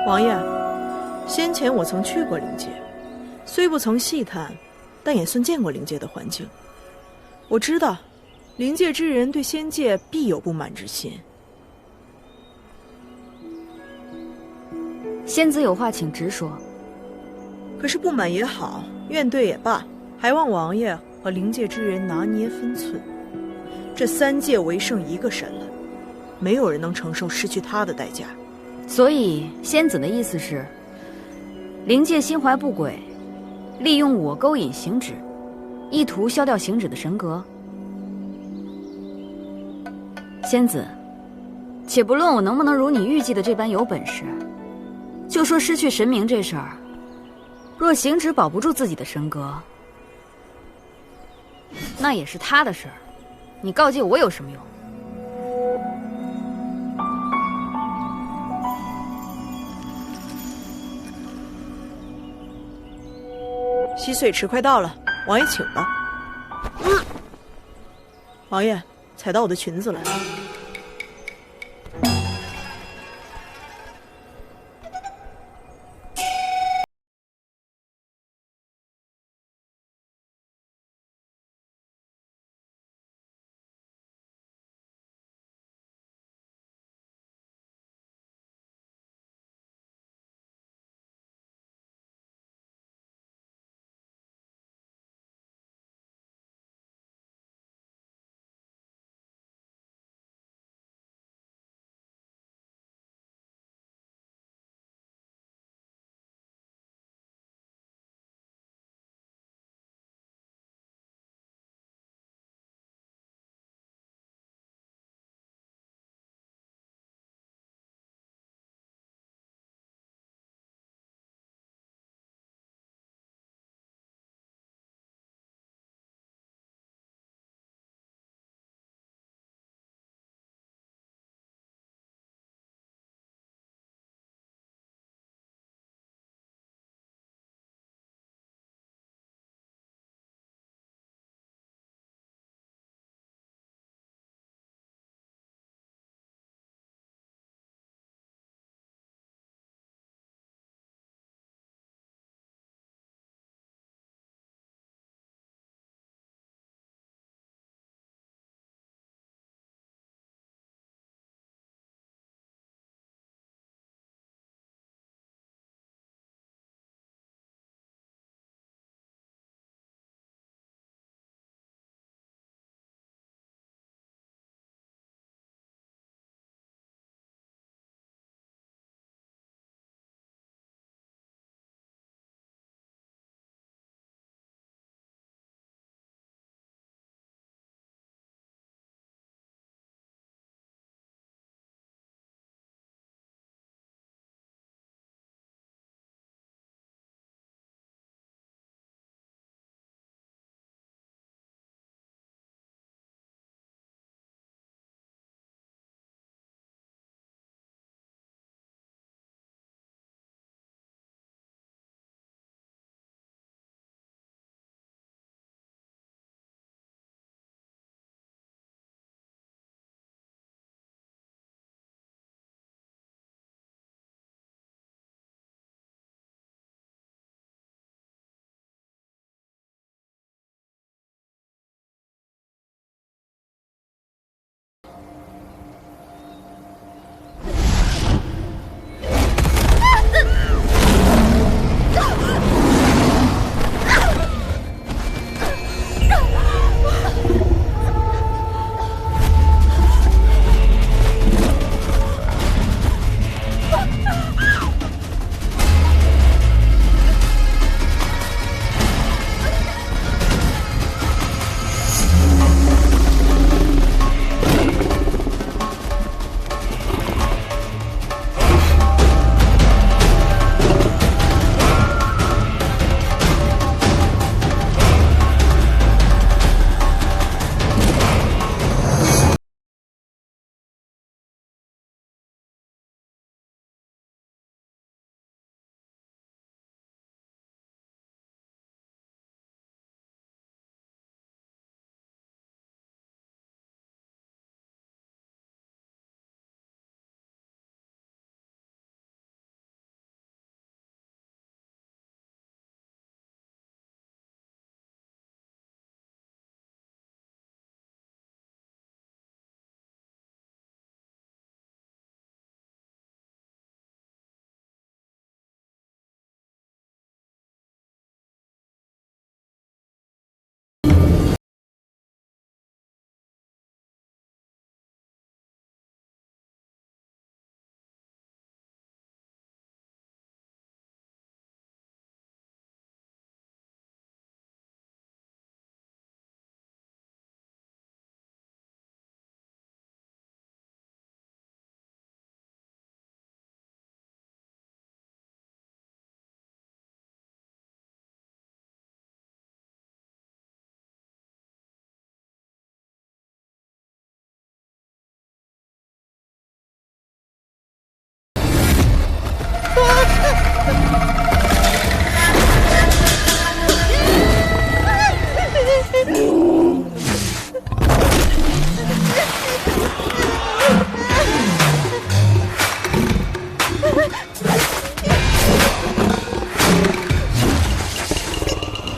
王爷，先前我曾去过灵界，虽不曾细探，但也算见过灵界的环境。我知道，灵界之人对仙界必有不满之心。仙子有话请直说。可是不满也好，怨怼也罢，还望王爷和灵界之人拿捏分寸。这3界唯剩1个神了，没有人能承受失去他的代价。所以仙子的意思是，灵界心怀不轨，利用我勾引行止，意图消掉行止的神格。仙子，且不论我能不能如你预计的这般有本事，就说失去神明这事儿，若行止保不住自己的神格，那也是他的事儿，你告诫我有什么用？洗水池快到了，王爷请吧。王爷，踩到我的裙子了。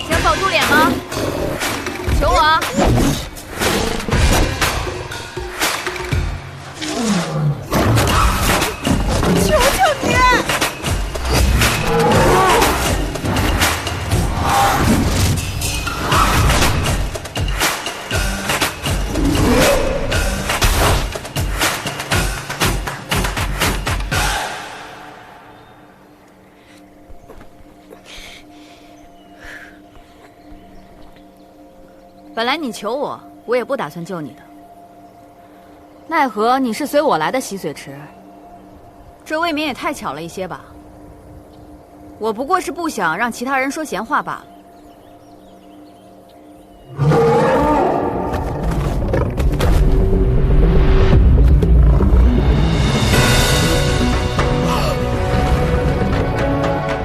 想保住脸吗？求我啊！求求你！本来你求我，我也不打算救你的。奈何你是随我来的洗髓池，这未免也太巧了一些吧？我不过是不想让其他人说闲话罢了。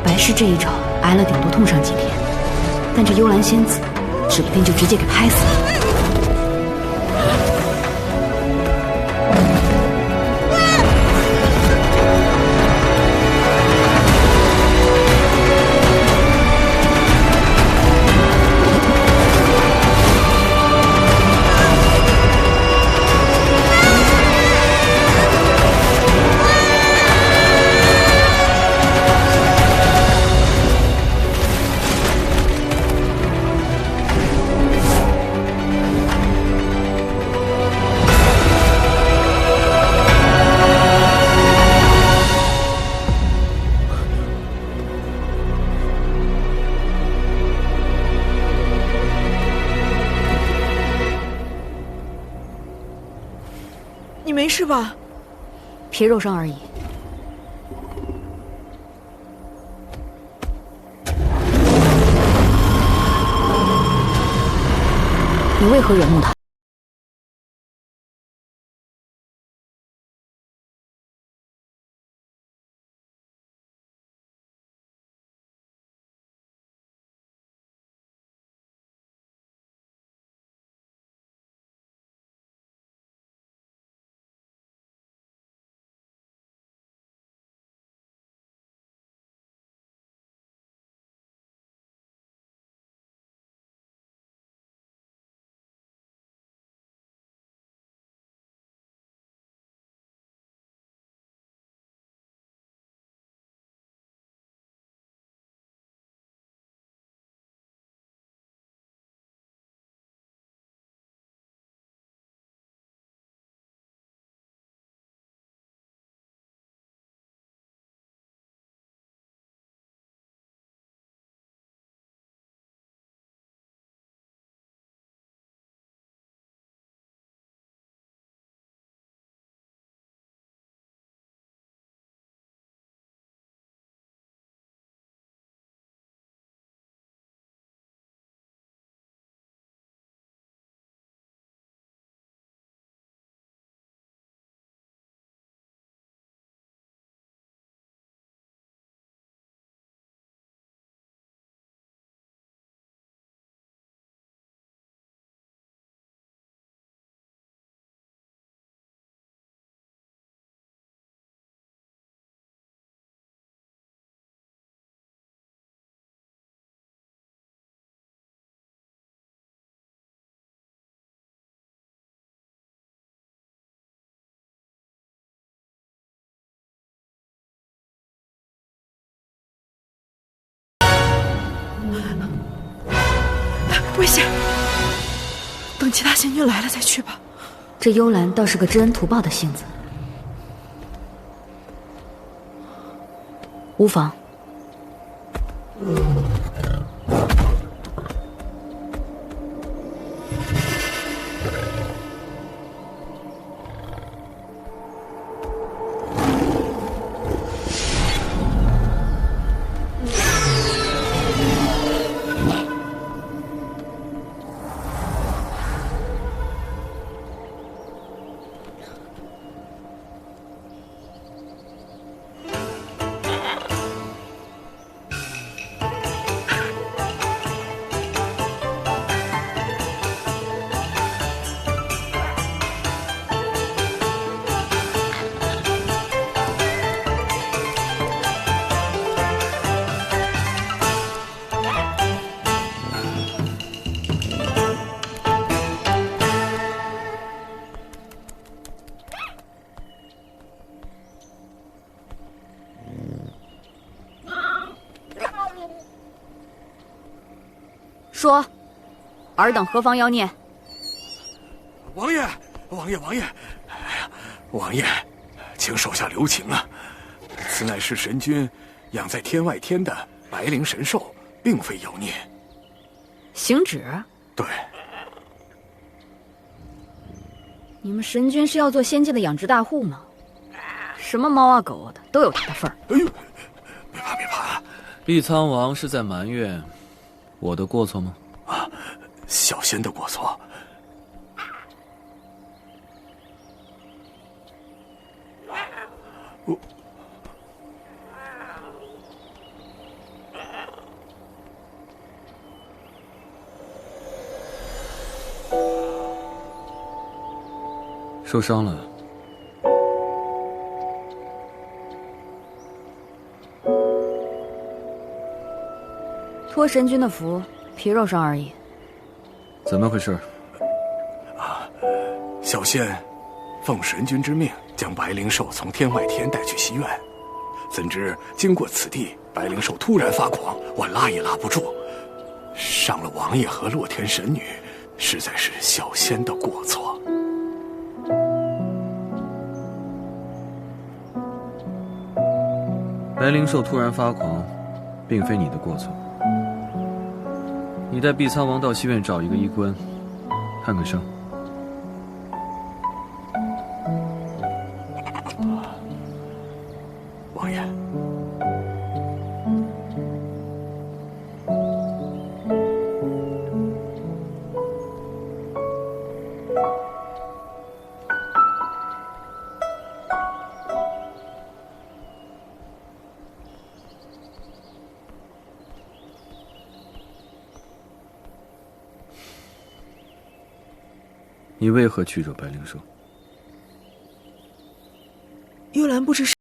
白氏这一招挨了顶多痛上几天，但这幽兰仙子指不定就直接给拍死了。你没事吧？皮肉伤而已。你为何惹怒他？危险！等其他仙君来了再去吧。这幽兰倒是个知恩图报的性子，无妨。说，尔等何方妖孽？王爷，王爷，王爷，哎呀，王爷，请手下留情啊！此乃是神君养在天外天的白灵神兽，并非妖孽。行止？对。你们神君是要做仙界的养殖大户吗？什么猫啊狗啊的都有他的份儿。哎呦，别怕别怕。碧苍王是在埋怨我的过错吗？啊，小仙的过错。我。受伤了。托神君的福，皮肉伤而已。怎么回事？小仙奉神君之命，将白灵兽从天外天带去西院，怎知经过此地，白灵兽突然发狂，我拉也拉不住，伤了王爷和洛天神女，实在是小仙的过错。白灵兽突然发狂，并非你的过错。你带碧苍王到西院找一个医官，看看伤。王爷，你为何去惹白灵兽？幽兰不知是。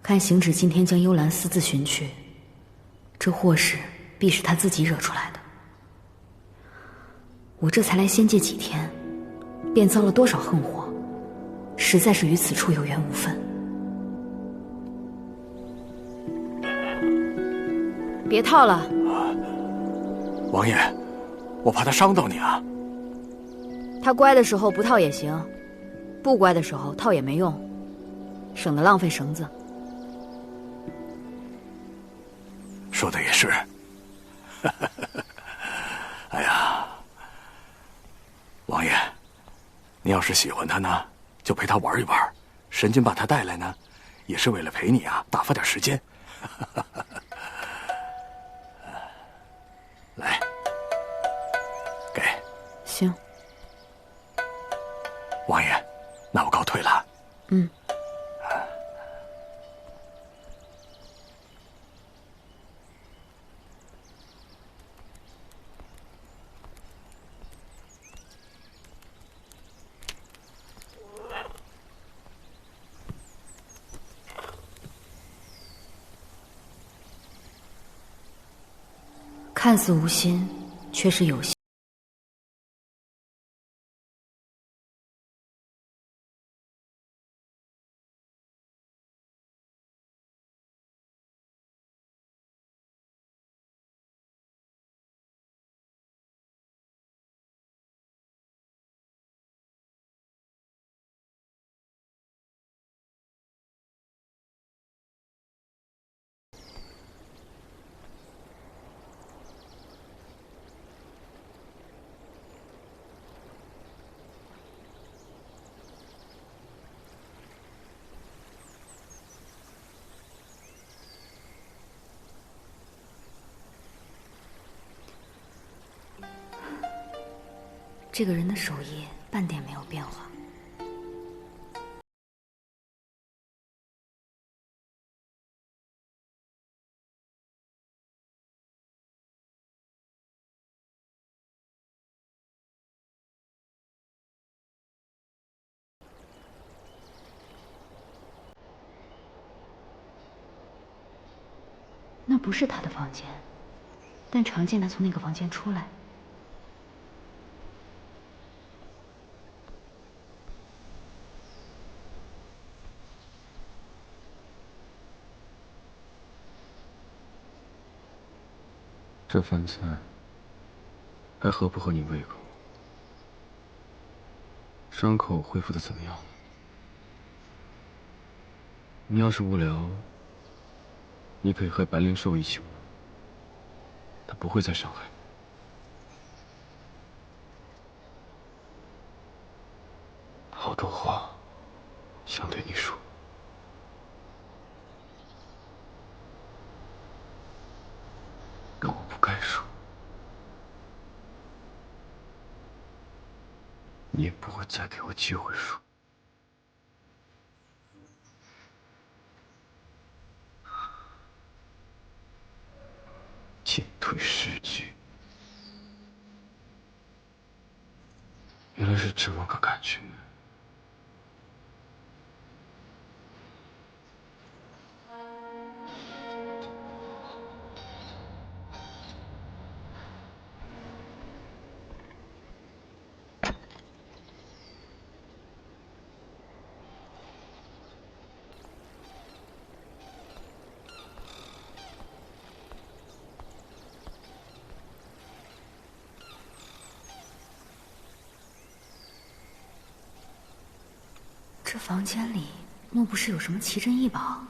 看行止今天将幽兰私自寻去，这祸事必是他自己惹出来的。我这才来仙界几天，便遭了多少横祸，实在是与此处有缘无分。别套了，王爷，我怕他伤到你啊。他乖的时候不套也行，不乖的时候套也没用，省得浪费绳子。说的也是。哎呀，王爷，你要是喜欢他呢，就陪他玩一玩。神君把他带来呢，也是为了陪你啊，打发点时间。来，给。行。王爷，那我告退了。嗯。看似无心，却是有心。这个人的手艺半点没有变化。那不是他的房间，但常见他从那个房间出来。这饭菜还合不合你胃口？伤口恢复的怎么样？你要是无聊，你可以和白灵兽一起玩，他不会再伤害你。好多话想对你说，但我不该说，你也不会再给我机会说。进退失据，原来是这么个感觉。这房间里莫不是有什么奇珍异宝？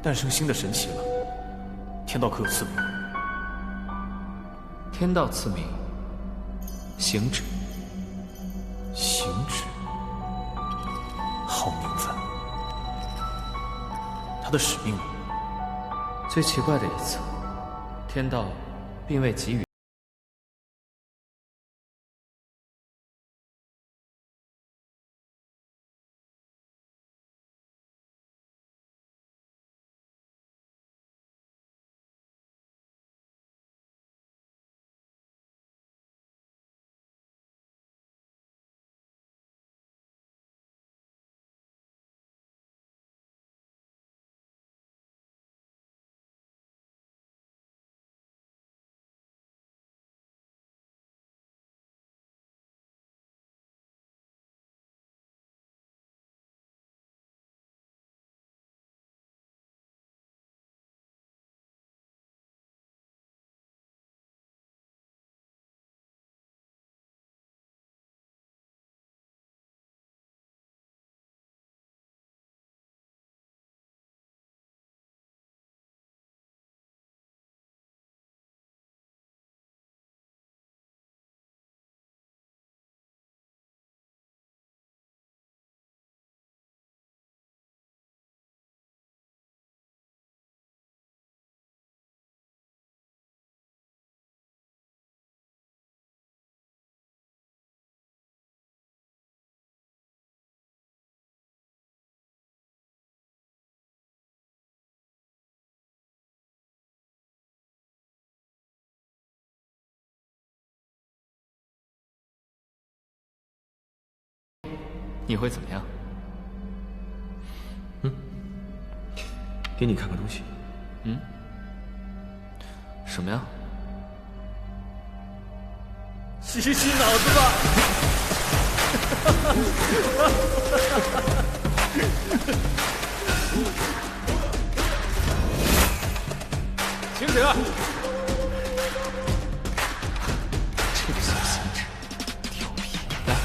诞生新的神奇了。天道可有赐名？天道赐名行止。行止，好名字。他的使命呢？最奇怪的一次，天道并未给予。你会怎么样？给你看个东西。什么呀？洗洗脑子吧！停止！这个小心智，调皮。来，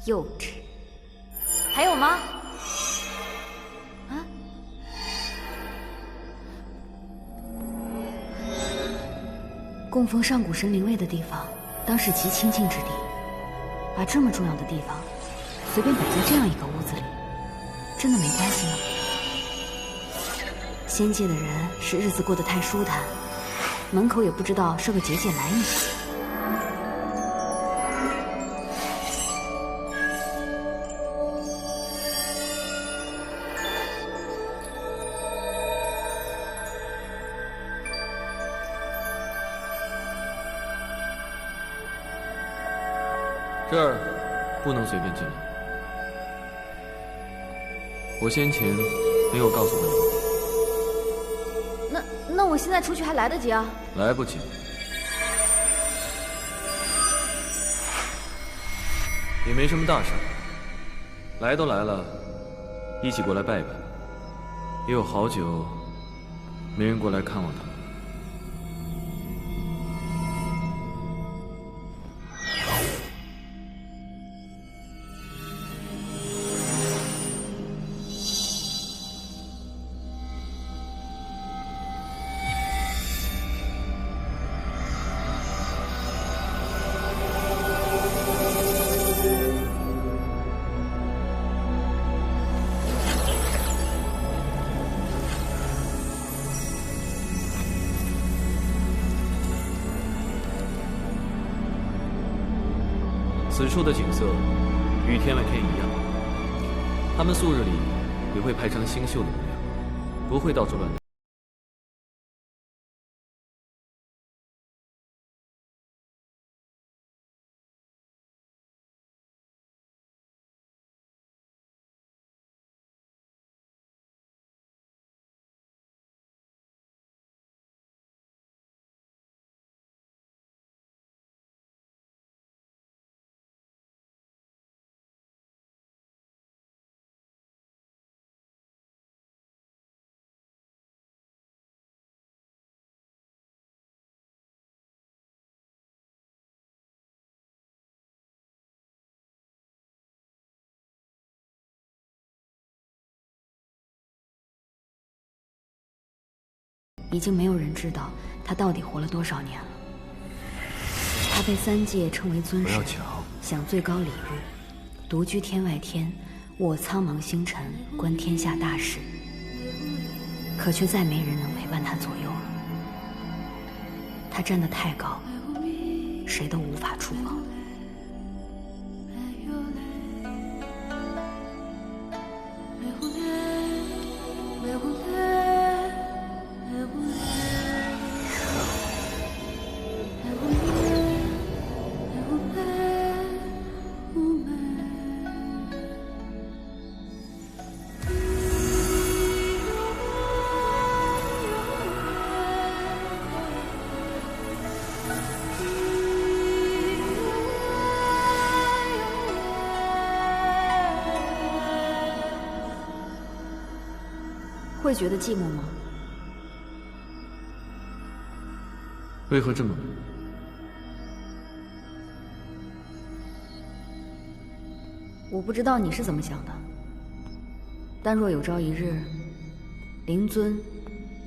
幼稚。还有吗？啊？供奉上古神灵位的地方，当是极清净之地。把这么重要的地方，随便摆在这样一个屋子里，真的没关系吗？仙界的人是日子过得太舒坦，门口也不知道设个结界来你。这儿不能随便进来。我先前没有告诉过你吗？那我现在出去还来得及啊？来不及。也没什么大事，来都来了，一起过来拜拜。也有好久没人过来看望他们。此处的景色与天外天一样，他们素日里也会派成星宿的模样，不会到处乱来。已经没有人知道他到底活了多少年了。他被三界称为尊神，享最高礼遇，独居天外天，握苍茫星辰，观天下大事。可却再没人能陪伴他左右了。他站得太高，谁都无法触碰。会觉得寂寞吗？为何这么问？我不知道你是怎么想的，但若有朝一日，灵尊、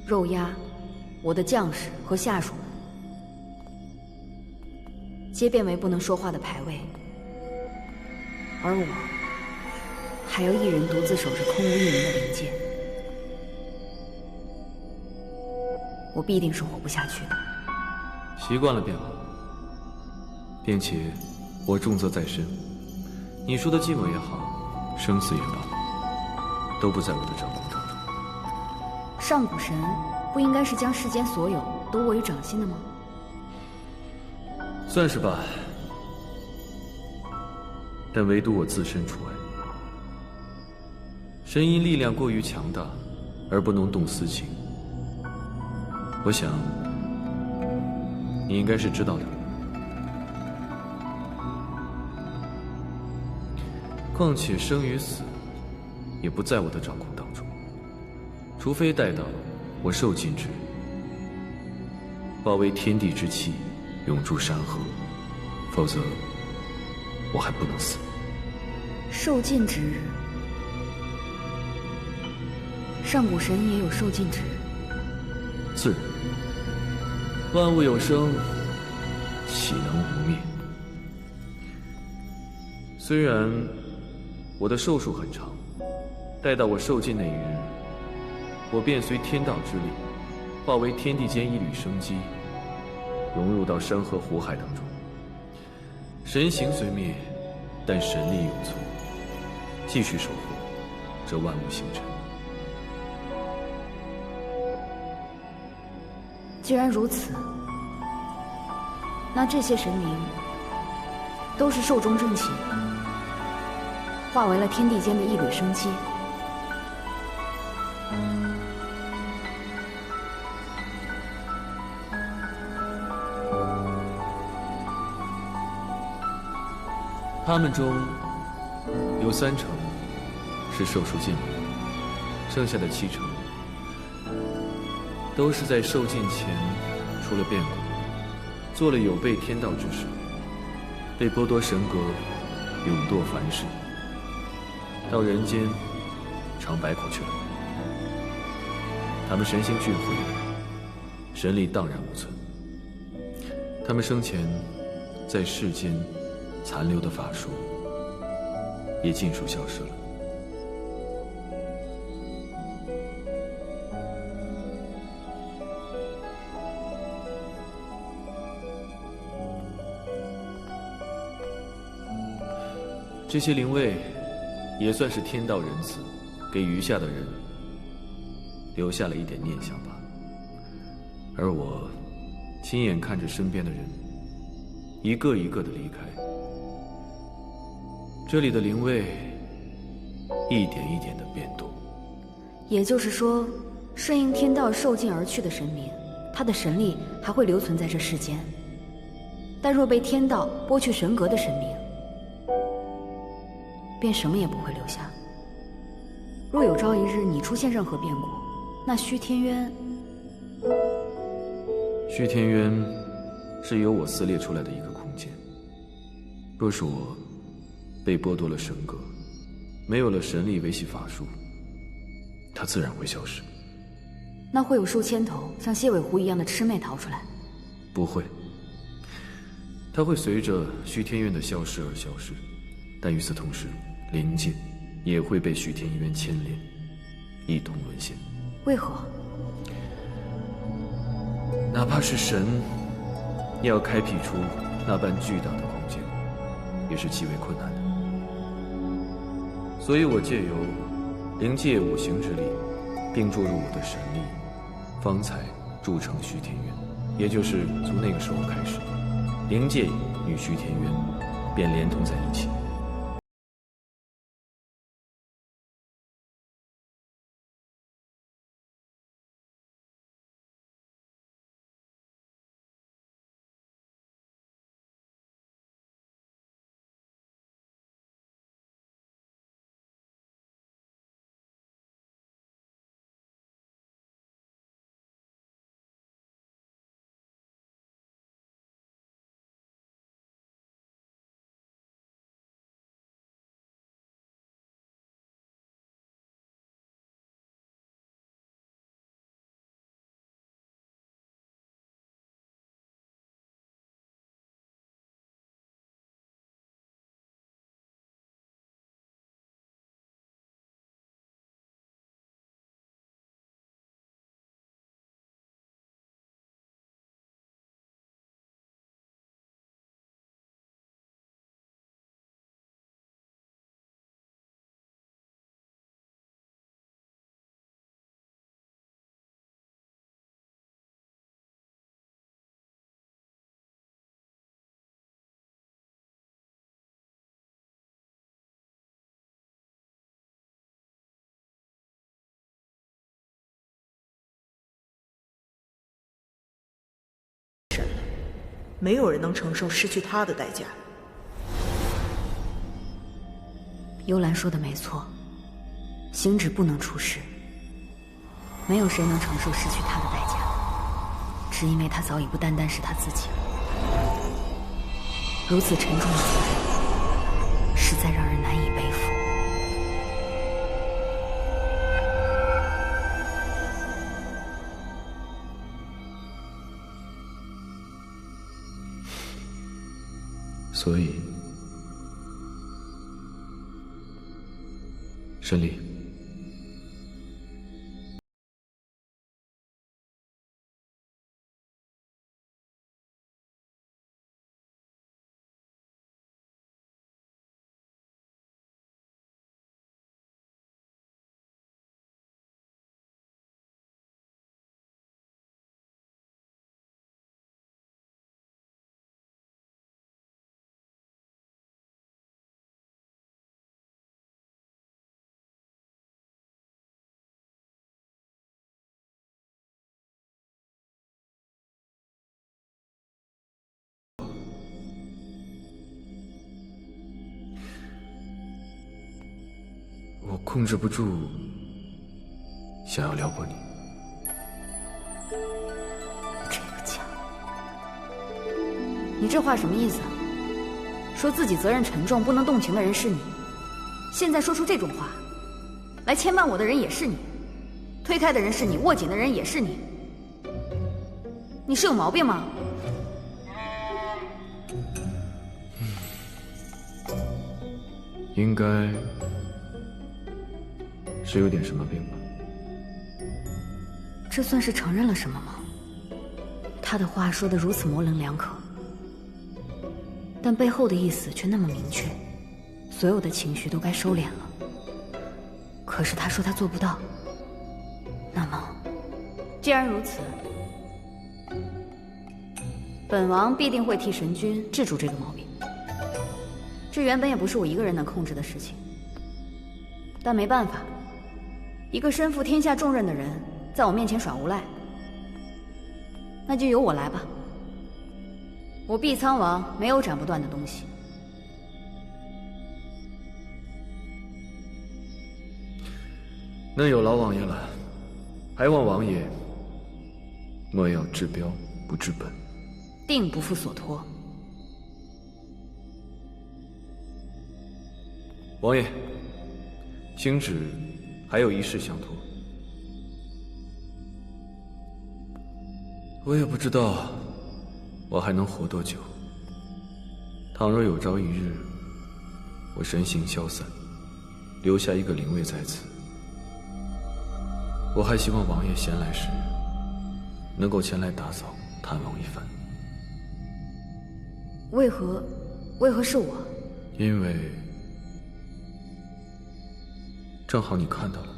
肉鸦、我的将士和下属们，皆变为不能说话的牌位，而我还要一人独自守着空无一人的灵界，我必定是活不下去的。习惯了便好，并且我重责在身，你说的寂寞也好，生死也罢，都不在我的掌控当中。上古神不应该是将世间所有都握于掌心的吗？算是吧，但唯独我自身除外。神因力量过于强大，而不能动私情。我想，你应该是知道的。况且生与死，也不在我的掌控当中，除非待到我受尽之日，化为天地之气，永驻山河，否则我还不能死。受尽之日，上古神也有受尽之日。自然，万物有生，岂能无灭？虽然我的寿数很长，待到我受尽那一日，我便随天道之力，化为天地间一缕生机，融入到山河湖海当中。神形虽灭，但神力永存，继续守护这万物星辰。既然如此，那这些神明都是寿终正寝，化为了天地间的一缕生机。他们中有3成是寿数尽了，剩下的7成都是在受尽前出了变故，做了有悖天道之事，被剥夺神格，永堕凡世，到人间尝百苦去了。他们神形俱毁，神力荡然无存。他们生前在世间残留的法术也尽数消失了。这些灵位也算是天道仁慈，给余下的人留下了一点念想吧。而我亲眼看着身边的人一个一个的离开，这里的灵位一点一点的变动。也就是说，顺应天道受尽而去的神明，他的神力还会留存在这世间；但若被天道剥去神格的神明，便什么也不会留下。若有朝一日你出现任何变故，那虚天渊……虚天渊是由我撕裂出来的一个空间。若是我被剥夺了神格，没有了神力维系法术，它自然会消失。那会有数千头像蝎尾狐一样的魑魅逃出来？不会，它会随着虚天院的消失而消失，但与此同时，灵界也会被虚天院牵连，一同沦陷。为何？哪怕是神，也要开辟出那般巨大的空间，也是极为困难的。所以我借由灵界五行之力，并注入我的神力，方才铸成虚天院。也就是从那个时候开始，灵界与虚天院便连通在一起。没有人能承受失去他的代价。幽兰说的没错，行止不能出世，没有谁能承受失去他的代价，只因为他早已不单单是他自己了。如此沉重的责任，实在让人难以背负。所以，神离，我控制不住想要撩拨你。这个家，你这话什么意思啊？说自己责任沉重，不能动情的人是你，现在说出这种话，来牵绊我的人也是你，推开的人是你，握紧的人也是你，你是有毛病吗？应该是有点什么病吧。这算是承认了什么吗？他的话说得如此模棱两可，但背后的意思却那么明确，所有的情绪都该收敛了。可是他说他做不到，那么既然如此，本王必定会替神君治住这个毛病。这原本也不是我一个人能控制的事情，但没办法，一个身负天下重任的人在我面前耍无赖，那就由我来吧。我碧苍王没有斩不断的东西。那有劳王爷了，还望王爷莫要治标不治本，定不负所托。王爷，星旨还有一事相托。我也不知道我还能活多久。倘若有朝一日我神形消散，留下一个灵位在此，我还希望王爷闲来时能够前来打扫探望一番。为何是我？因为正好你看到了。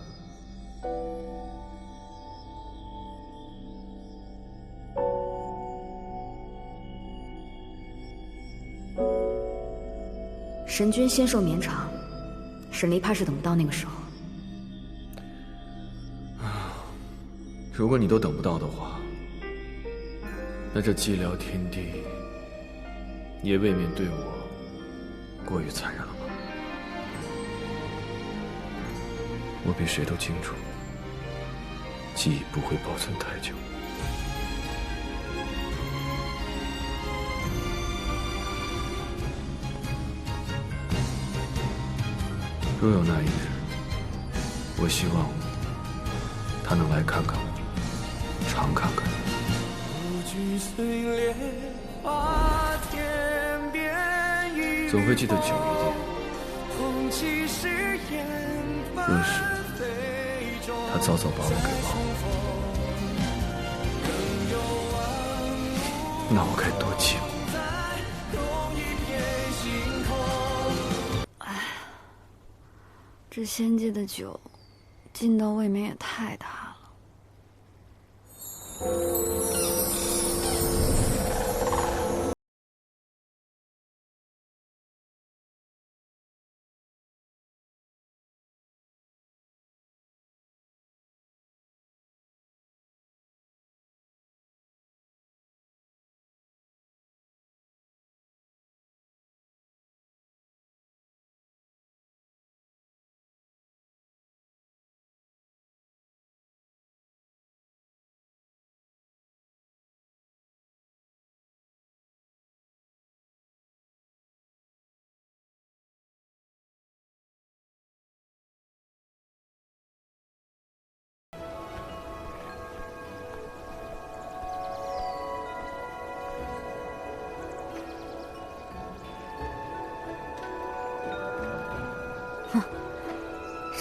神君仙寿绵长，沈离怕是等不到那个时候。如果你都等不到的话，那这寂寥天地也未免对我过于残忍了吧？我比谁都清楚，记忆不会保存太久。若有那一日，我希望他能来看看我，常看看你。总会记得久一点。若是他早早把我给忘了，那我该多寂寞。这仙界的酒，进到未免也太大了。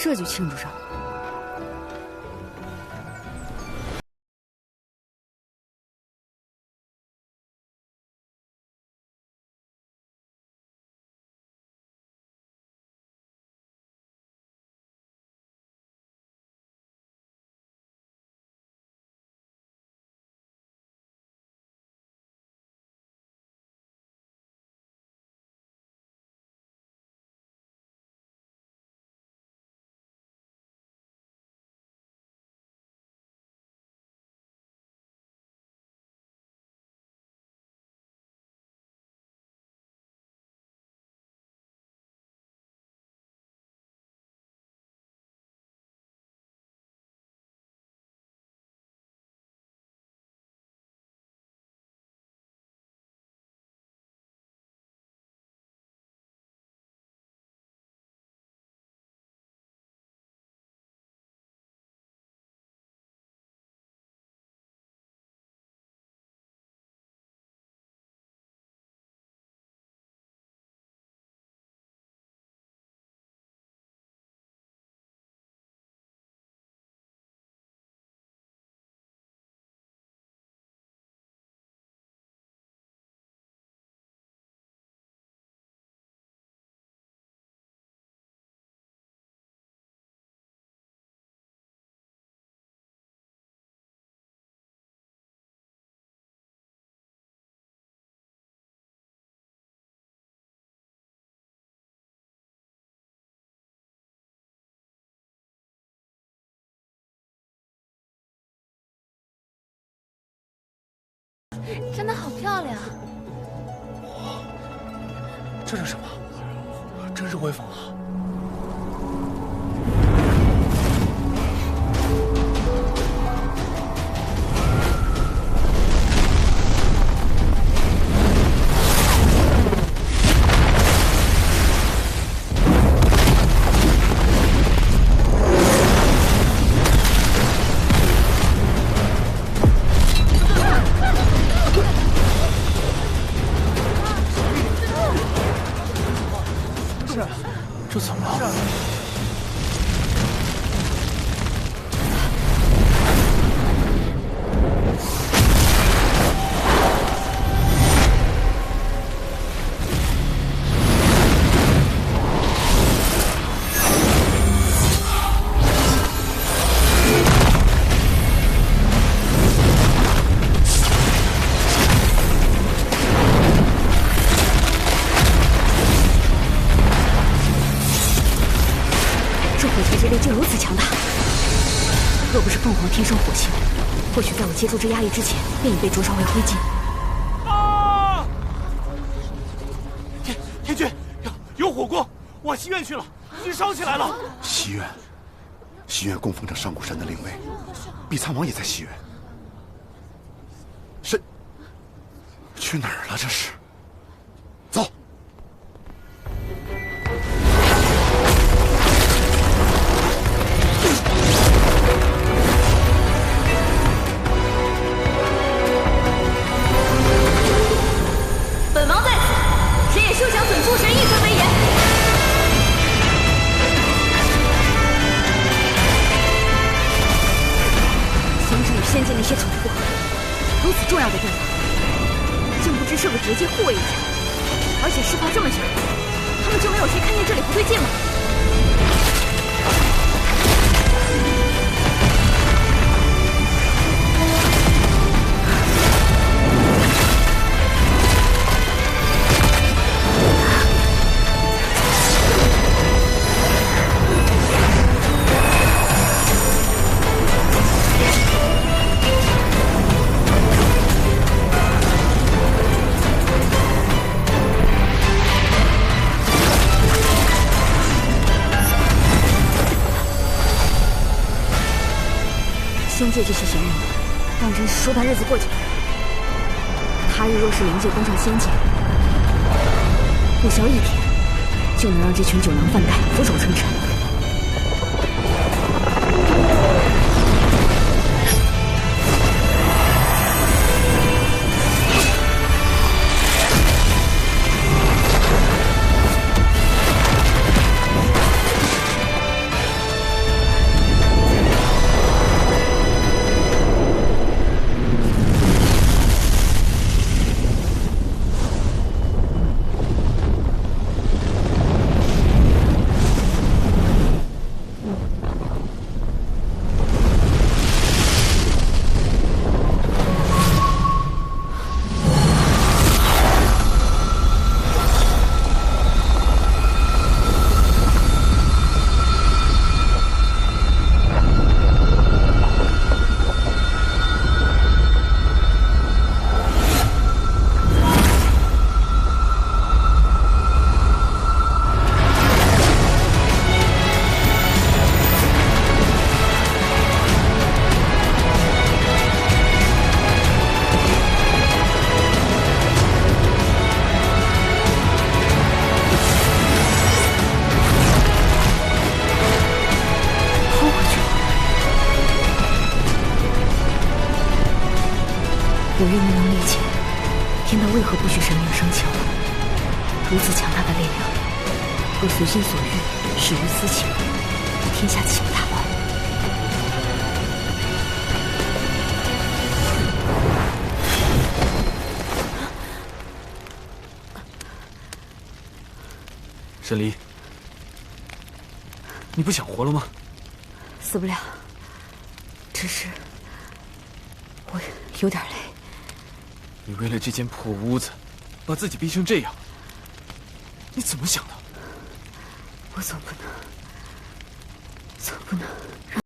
这就庆祝上了。真的好漂亮！哇，这是什么？真是威风啊！这怎么了？竟如此强大。若不是凤凰天生火性，或许在我接住这压力之前，便已被灼烧为灰烬。啊！天君，有火光，往西院去了，已经烧起来了。西院，西院供奉着上古神的灵位，碧苍王也在西院。神去哪儿了？这是？走。本王在此，谁也休想损诸神一尊威严。先知与仙界那些蠢货，如此重要的地方，竟不知设个结界护卫一下，而且事发这么久，他们就没有谁看见这里不对劲吗？仙界这些闲人们，当真是说他日子过久了。他日若是灵界攻上仙界，不消一天，就能让这群酒囊饭袋俯首称臣。我愿没能理解，天道为何不许神明生求？如此强大的力量，若随心所欲，使于私情，天下岂不大乱？沈离，你不想活了吗？死不了，只是我有点累。你为了这间破屋子，把自己逼成这样，你怎么想的？我总不能让。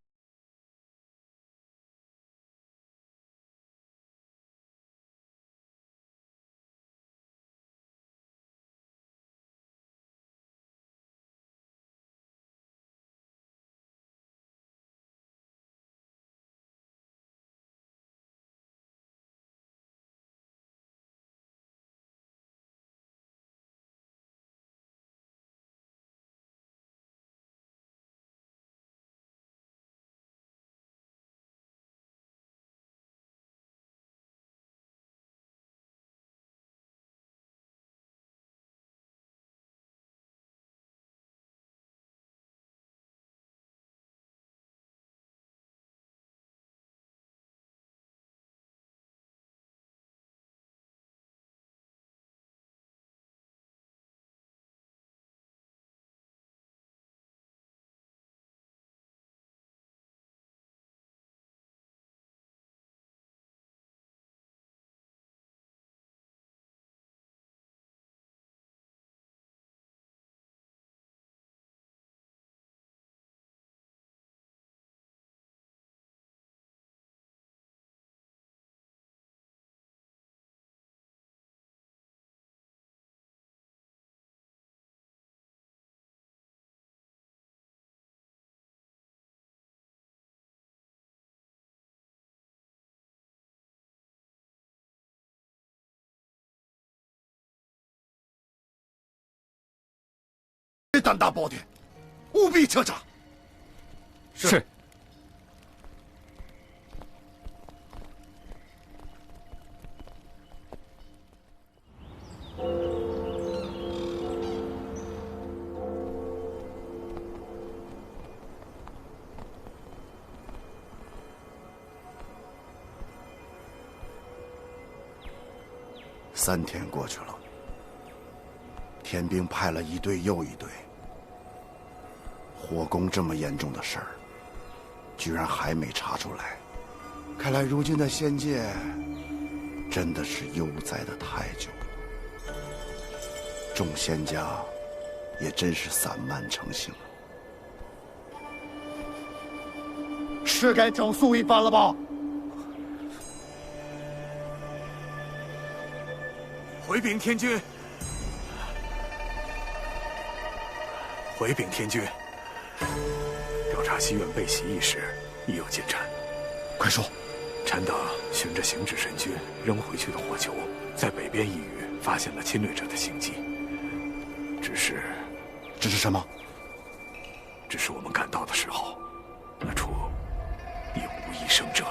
胆大包天，务必彻查。是。3天过去了，天兵派了一队又一队，火攻这么严重的事儿，居然还没查出来。看来如今的仙界真的是悠哉的太久了，众仙家也真是散漫成性了。是该整肃一番了吧？回禀天君，回禀天君，调查西院被袭一事已有进展。快说！臣等循着行止神君扔回去的火球，在北边一隅发现了侵略者的行迹。只是什么？只是我们赶到的时候，那处已无一生者。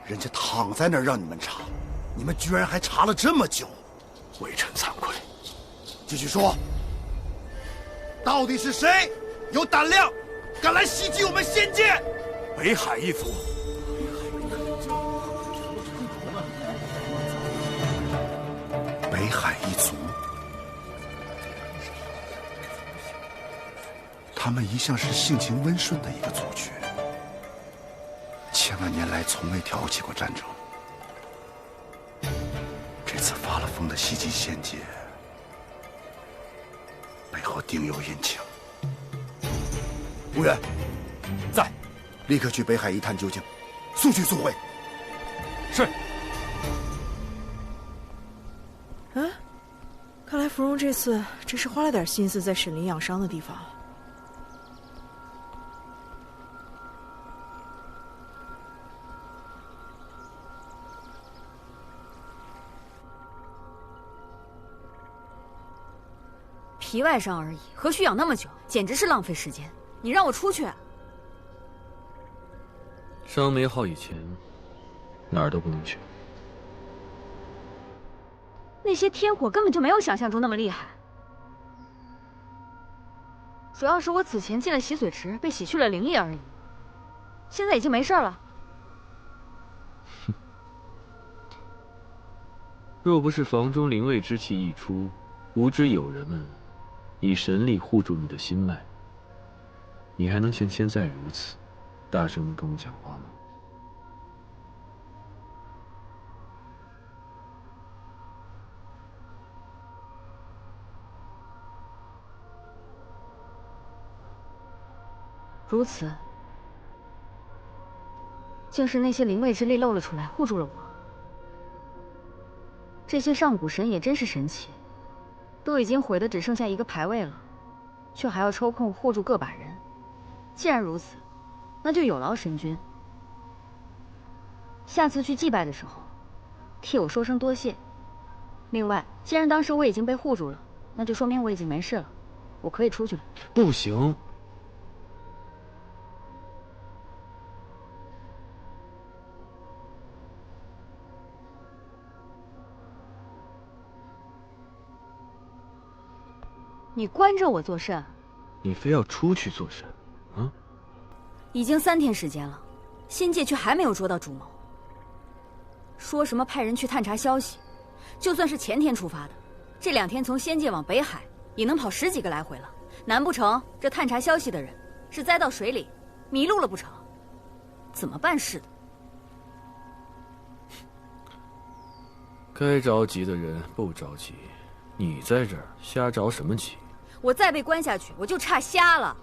人家躺在那儿让你们查，你们居然还查了这么久。微臣惭愧。继续说，到底是谁有胆量敢来袭击我们仙界？北海一族。北海一族，他们一向是性情温顺的一个族群，千万年来从未挑起过战争。这次发了疯的袭击仙界，背后定有隐情。无远，在，立刻去北海一探究竟，速去速回。是。啊，看来芙蓉这次真是花了点心思在沈林养伤的地方。皮外伤而已，何须养那么久？简直是浪费时间！你让我出去？伤没好以前，哪儿都不能去。那些天火根本就没有想象中那么厉害，主要是我此前进了洗髓池，被洗去了灵力而已。现在已经没事了。哼，若不是房中灵位之气溢出，无知友人们以神力护住你的心脉，你还能像现在如此大声地跟我讲话吗？如此，竟是那些灵位之力漏了出来，护住了我。这些上古神也真是神奇，都已经毁得只剩下一个牌位了，却还要抽空护住个把人。既然如此，那就有劳神君，下次去祭拜的时候，替我说声多谢。另外，既然当时我已经被护住了，那就说明我已经没事了，我可以出去了。不行。你关着我做甚？你非要出去做甚？啊！已经3天时间了，仙界却还没有捉到主谋。说什么派人去探查消息，就算是前天出发的，这2天从仙界往北海也能跑10几个来回了。难不成这探查消息的人是栽到水里迷路了不成？怎么办事的？该着急的人不着急，你在这儿瞎着什么急？我再被关下去，我就差瞎了。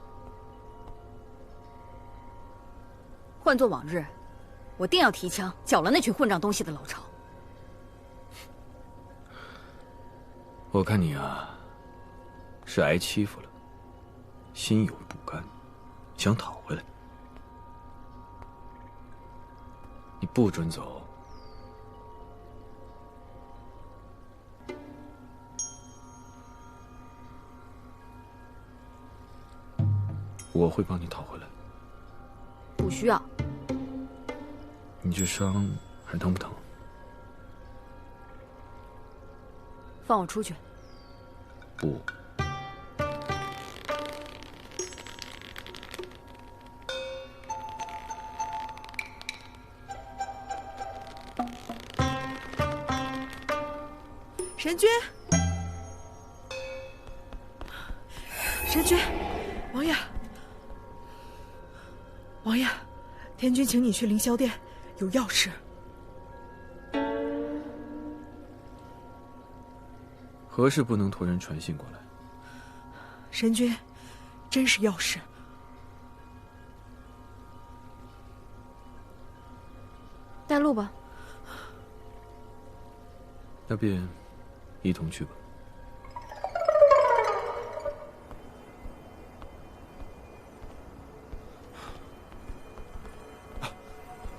换做往日，我定要提枪剿了那群混账东西的老巢。我看你啊，是挨欺负了，心有不甘，想讨回来。你不准走。我会帮你讨回来。不需要。你这伤还疼不疼？放我出去。不。神君，神君，王爷，王爷，天君请你去凌霄殿，有要事。何事不能托人传信过来？神君，真是要事。带路吧。那便一同去吧。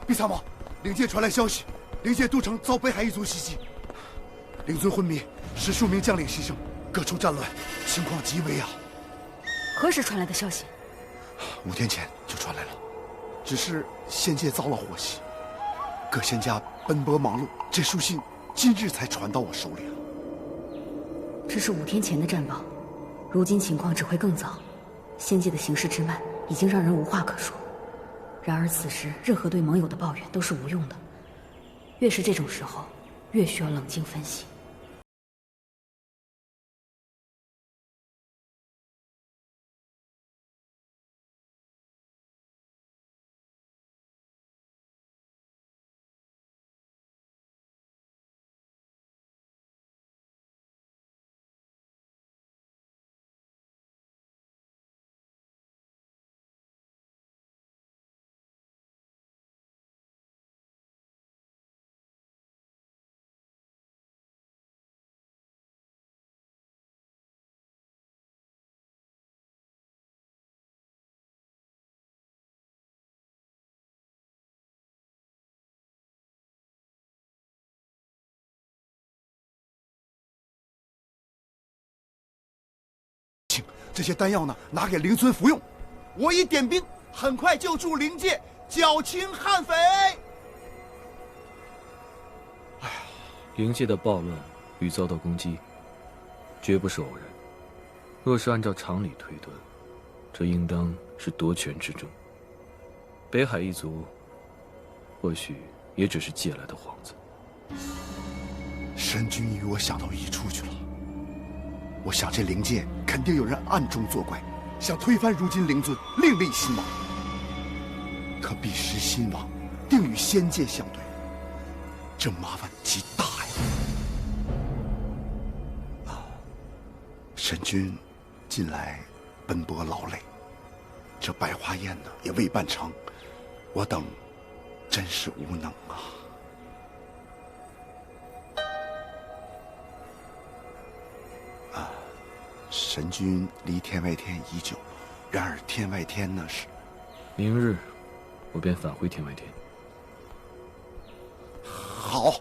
毕参谋，灵界传来消息，灵界都城遭北海一族袭击，灵尊昏迷，十数名将领牺牲，各处战乱，情况极危啊！何时传来的消息？5天前就传来了，只是仙界遭了祸袭，各仙家奔波忙碌，这书信今日才传到我手里了。这是5天前的战报，如今情况只会更糟。仙界的形势之慢，已经让人无话可说。然而此时，任何对盟友的抱怨都是无用的。越是这种时候，越需要冷静分析。这些丹药呢，拿给灵尊服用。我已点兵，很快就助灵界剿清悍匪。灵界的暴乱与遭到攻击，绝不是偶然。若是按照常理推断，这应当是夺权之争。北海一族，或许也只是借来的幌子。神君与我想到一处去了。我想这灵界肯定有人暗中作怪，想推翻如今灵尊，另立新王。可彼时新王定与仙界相对，这麻烦极大呀！神君近来奔波劳累，这百花宴呢也未办成，我等真是无能啊！神君离天外天已久，然而天外天呢是……明日，我便返回天外天。好。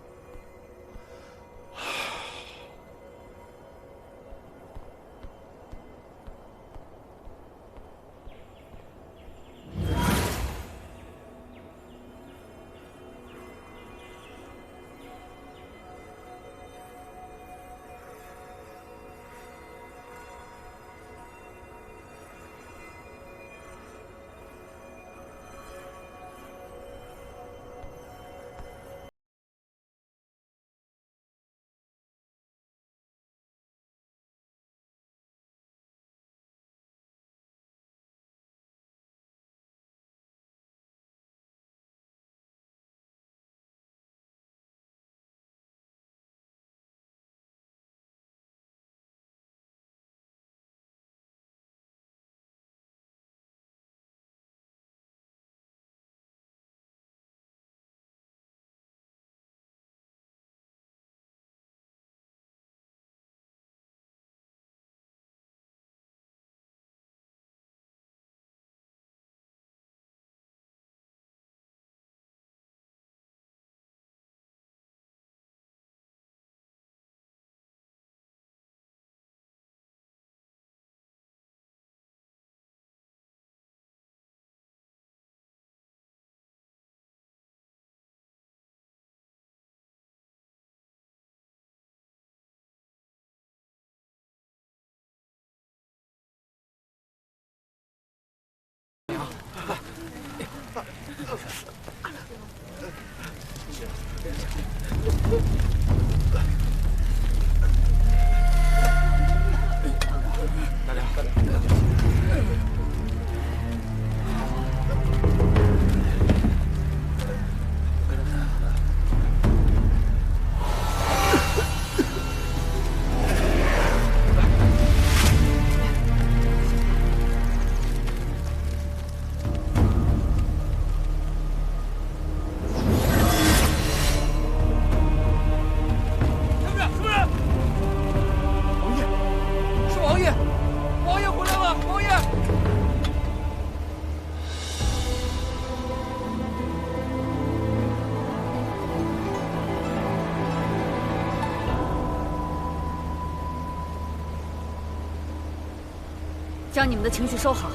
将你们的情绪收好，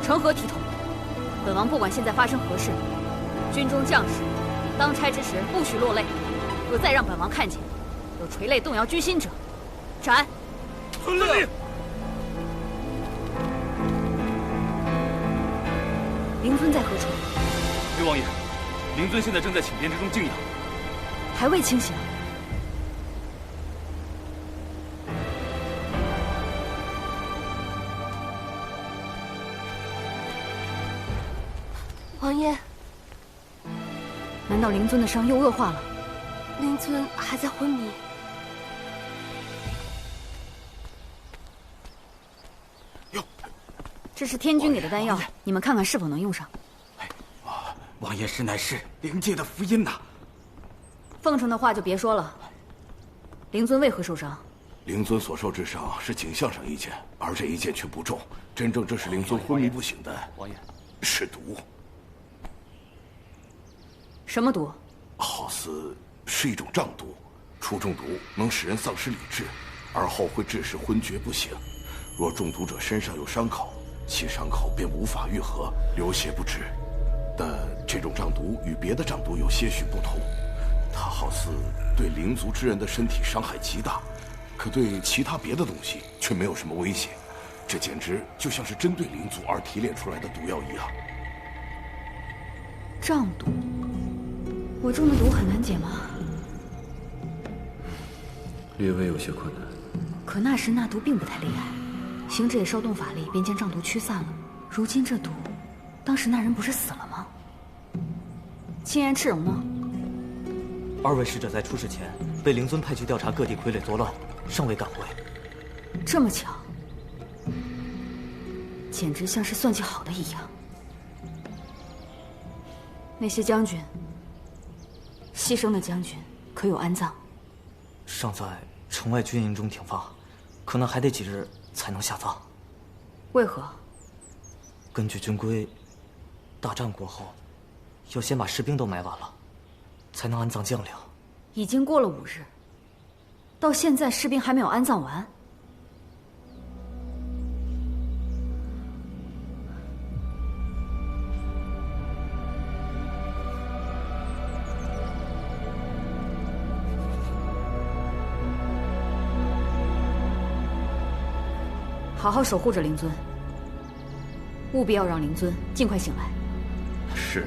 成何体统？本王不管现在发生何事，军中将士当差之时不许落泪。若再让本王看见有垂泪动摇军心者，斩！遵令。灵尊在何处？回王爷，灵尊现在正在寝殿之中静养，还未清醒。王爷，难道灵尊的伤又恶化了？灵尊还在昏迷。哟，这是天君给的丹药，你们看看是否能用上。王爷实乃是灵界的福音呐！奉承的话就别说了。灵尊为何受伤？灵尊所受之伤是颈项上一剑，而这一剑却不重，真正致使灵尊昏迷不醒的，王爷是毒。什么毒？好似是一种瘴毒，初中毒能使人丧失理智，而后会致使昏厥不醒。若中毒者身上有伤口，其伤口便无法愈合，流血不止。但这种瘴毒与别的瘴毒有些许不同，它好似对灵族之人的身体伤害极大，可对其他别的东西却没有什么威胁。这简直就像是针对灵族而提炼出来的毒药一样。瘴毒，我中的毒很难解吗？略微有些困难。可那时那毒并不太厉害，行者也烧动法力，便将瘴毒驱散了。如今这毒，当时那人不是死了吗？青颜赤荣呢？二位使者在出事前被灵尊派去调查各地傀儡作乱，尚未赶回。这么巧，简直像是算计好的一样。那些将军，牺牲的将军可有安葬？尚在城外军营中停放，可能还得几日才能下葬。为何？根据军规，大战过后，要先把士兵都埋完了，才能安葬将领。已经过了5日，到现在士兵还没有安葬完。好好守护着灵尊，务必要让灵尊尽快醒来。是。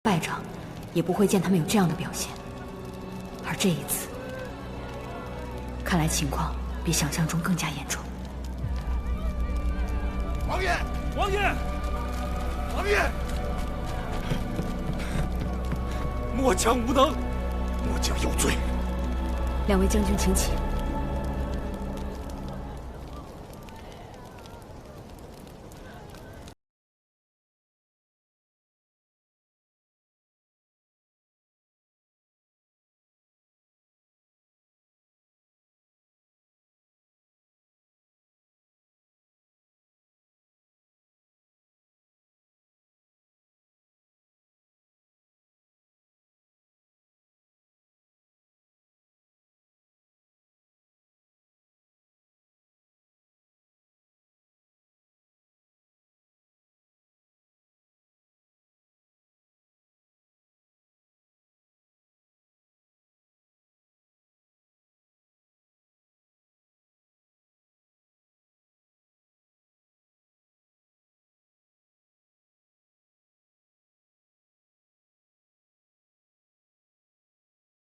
败仗也不会见他们有这样的表现，而这一次，看来情况比想象中更加严重。王爷，王爷，王爷，末将无能，末将有罪。2位将军，请起。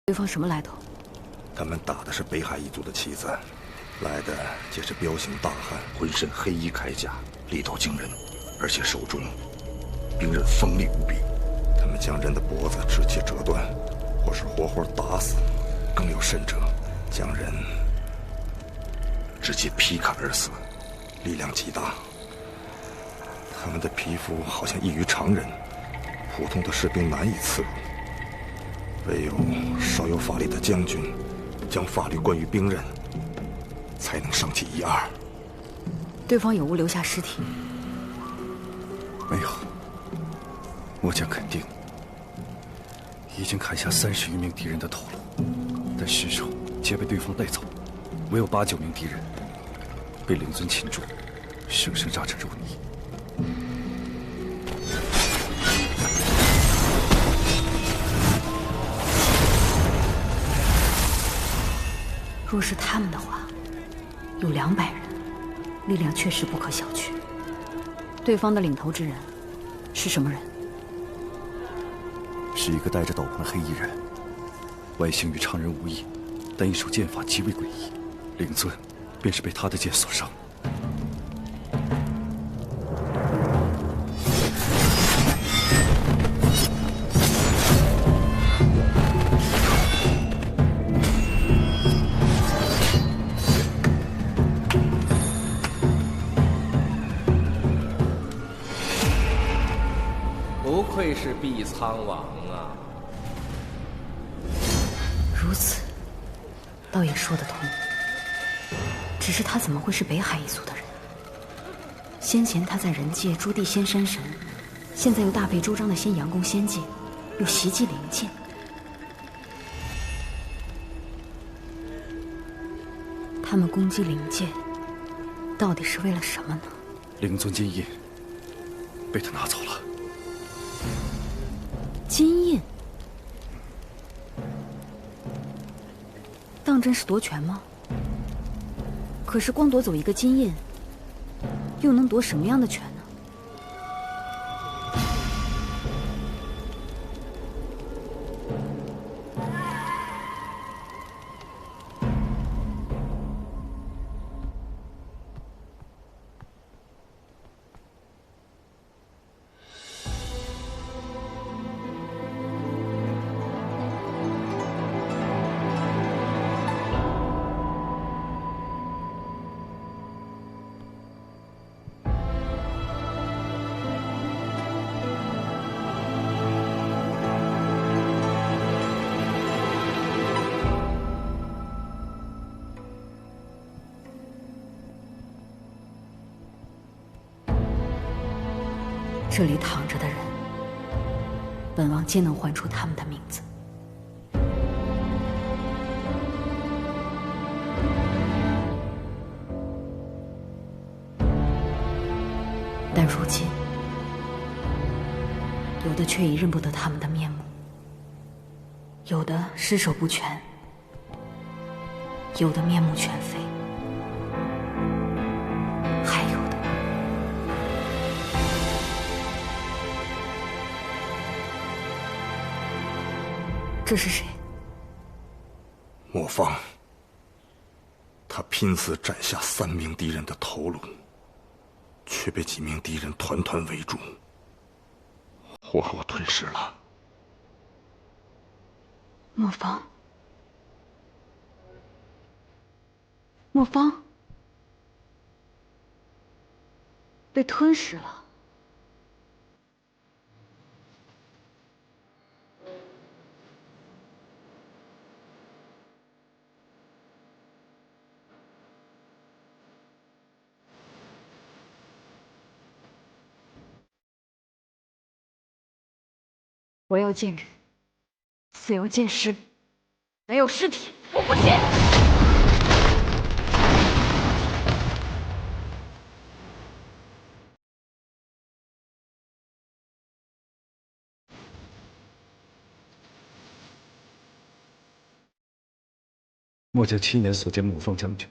对方什么来头？他们打的是北海一族的旗子，来的皆是彪形大汉，浑身黑衣铠甲，力头惊人，而且手中兵刃锋利无比。他们将人的脖子直接折断，或是活活打死，更有甚者，将人直接劈砍而死，力量极大。他们的皮肤好像异于常人，普通的士兵难以刺入。唯有稍有法力的将军，将法律关于兵刃，才能伤其一二。对方有无留下尸体？没有。末将肯定，已经砍下30余名敌人的头颅，但尸首皆被对方带走，唯有8、9名敌人被灵尊擒住，生生炸成肉泥。若是他们的话，有200人，力量确实不可小觑。对方的领头之人是什么人？是一个戴着斗篷的黑衣人，外形与常人无异，但一手剑法极为诡异。灵尊便是被他的剑所伤。不愧是碧苍王啊！如此，倒也说得通。只是他怎么会是北海一族的人？先前他在人界诛地仙山神，现在又大费周章的先佯攻仙界，又袭击灵界。他们攻击灵界，到底是为了什么呢？灵尊金印被他拿走了。金印？当真是夺权吗？可是光夺走一个金印，又能夺什么样的权呢？这里躺着的人，本王皆能唤出他们的名字。但如今，有的却已认不得他们的面目，有的尸首不全，有的面目全非，还有的……这是谁？莫方，他拼死斩下3名敌人的头颅，却被几名敌人团团围住，活活吞噬了。莫方，莫方被吞噬了。我要见人，死要见尸，没有尸体我不见。末将亲眼所见某方将军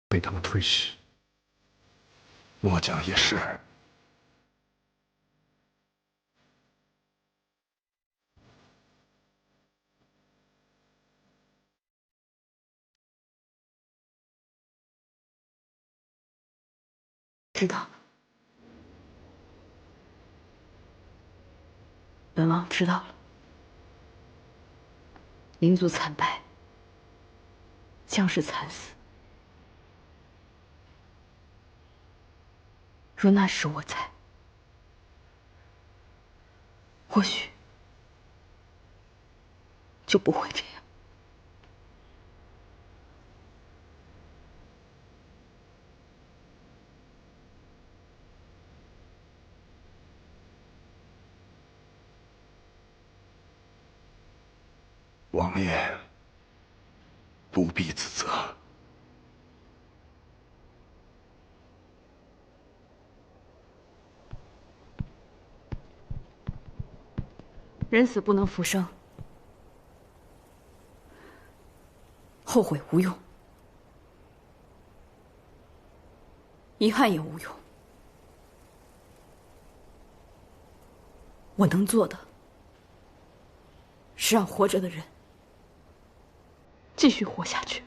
被他们吞噬。末将也是。知道了，本王知道了。灵族惨败，将士惨死。若那时我在，或许就不会这样。王爷不必自责。人死不能复生，后悔无用，遗憾也无用。我能做的，是让活着的人继续活下去。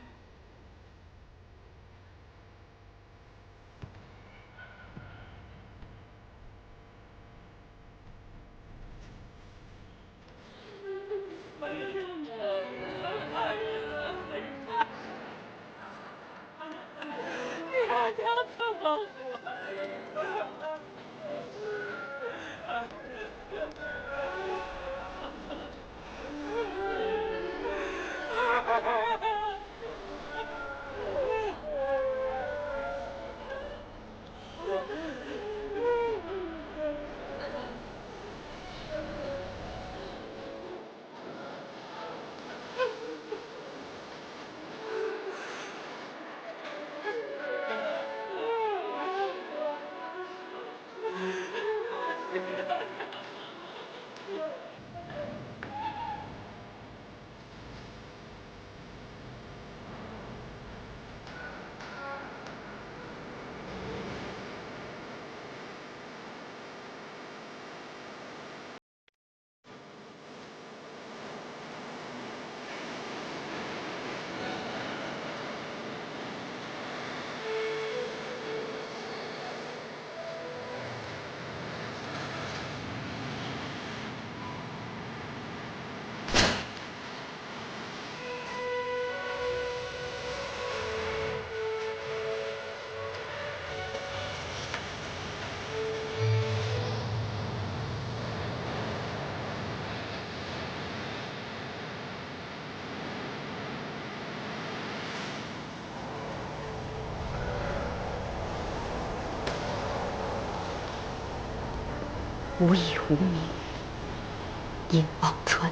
无以无名，引忘川。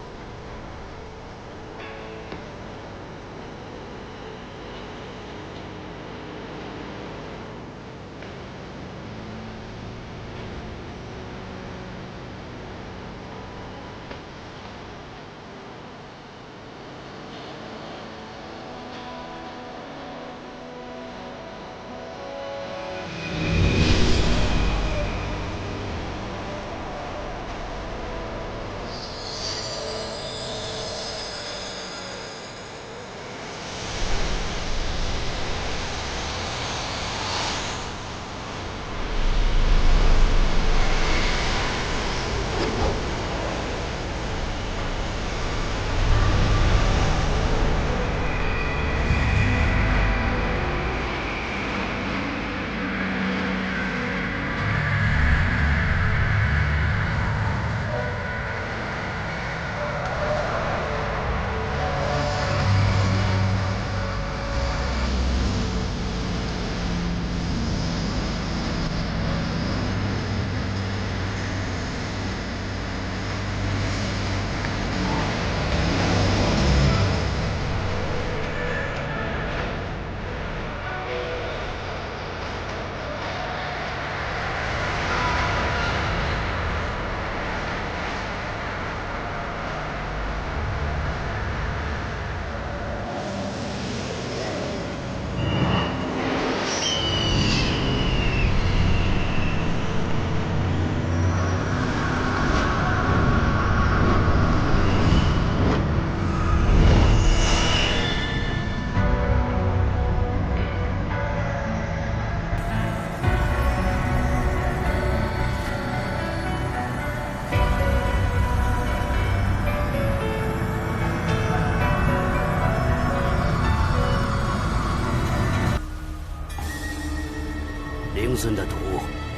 尊的毒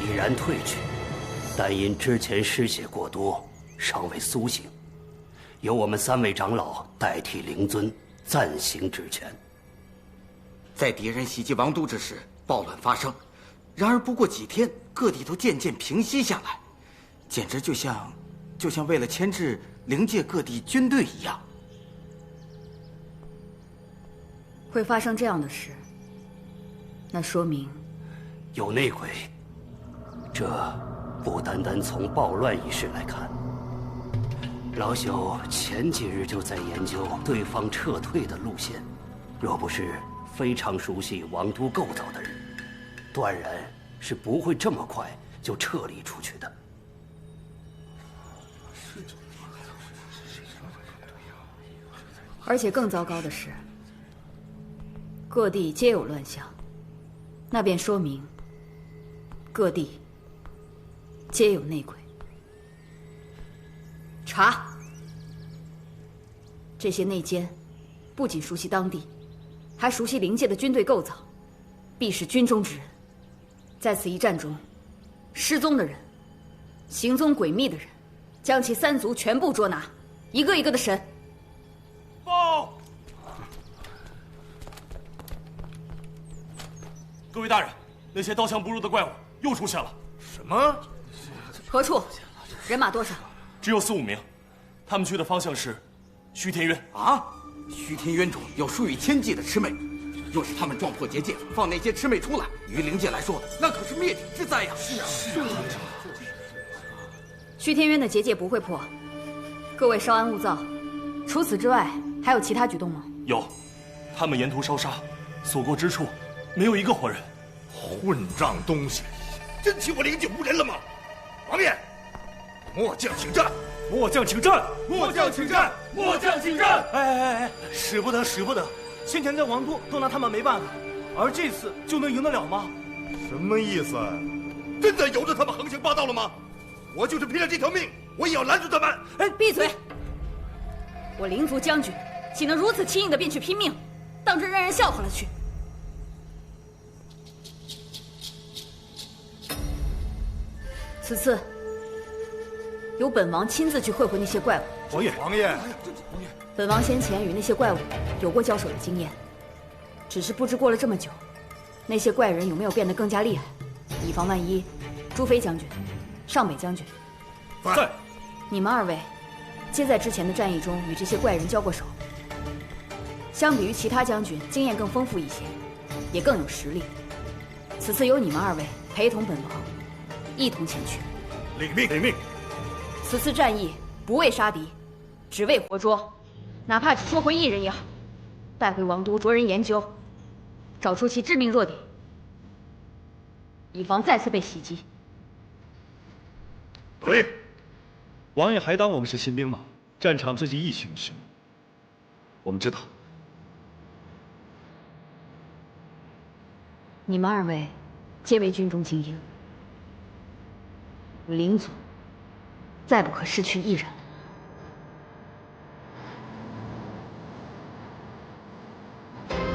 已然退去，但因之前失血过多，尚未苏醒，由我们3位长老代替灵尊暂行职权。在敌人袭击王都之时，暴乱发生，然而不过几天，各地都渐渐平息下来，简直就像为了牵制灵界各地军队一样。会发生这样的事，那说明有内鬼。这不单单从暴乱一事来看，老朽前几日就在研究对方撤退的路线，若不是非常熟悉王都构造的人，断然是不会这么快就撤离出去的。而且更糟糕的是，各地皆有乱象，那便说明各地皆有内鬼。查！这些内奸不仅熟悉当地，还熟悉灵界的军队构造，必是军中之人。在此一战中，失踪的人、行踪诡秘的人，将其3族全部捉拿，一个一个的审。报！各位大人，那些刀枪不入的怪物又出现了。什么？何处？人马多少？只有4、5名，他们去的方向是虚天渊。啊！虚天渊中有数以千计的魑魅，若是他们撞破结界，放那些魑魅出来，于灵界来说，那可是灭顶之灾呀！是啊。虚天渊的结界不会破，各位稍安勿躁。除此之外，还有其他举动吗？有，他们沿途烧杀，所过之处没有一个活人。混账东西，真欺我灵界无人了吗？王爷，末将请战！末将请战！末将请战！末将请战！哎，使不得，使不得！先前在王都拿他们没办法，而这次就能赢得了吗？什么意思？真的由着他们横行霸道了吗？我就是拼了这条命，我也要拦住他们！哎，闭嘴！我灵族将军岂能如此轻易的便去拼命，当真让人笑话了去？此次由本王亲自去会会那些怪物。王爷，王爷，本王先前与那些怪物有过交手的经验，只是不知过了这么久，那些怪人有没有变得更加厉害，以防万一。朱飞将军、尚北将军，在。你们2位皆在之前的战役中与这些怪人交过手，相比于其他将军，经验更丰富一些，也更有实力。此次由你们2位陪同本王一同前去。领命，领命。此次战役不为杀敌，只为活捉，哪怕只捉回1人也好，带回王都着人研究，找出其致命弱点，以防再次被袭击。可以。王爷还当我们是新兵吗？战场自己一行事，我们知道。你们2位皆为军中精英，灵族再不可失去1人。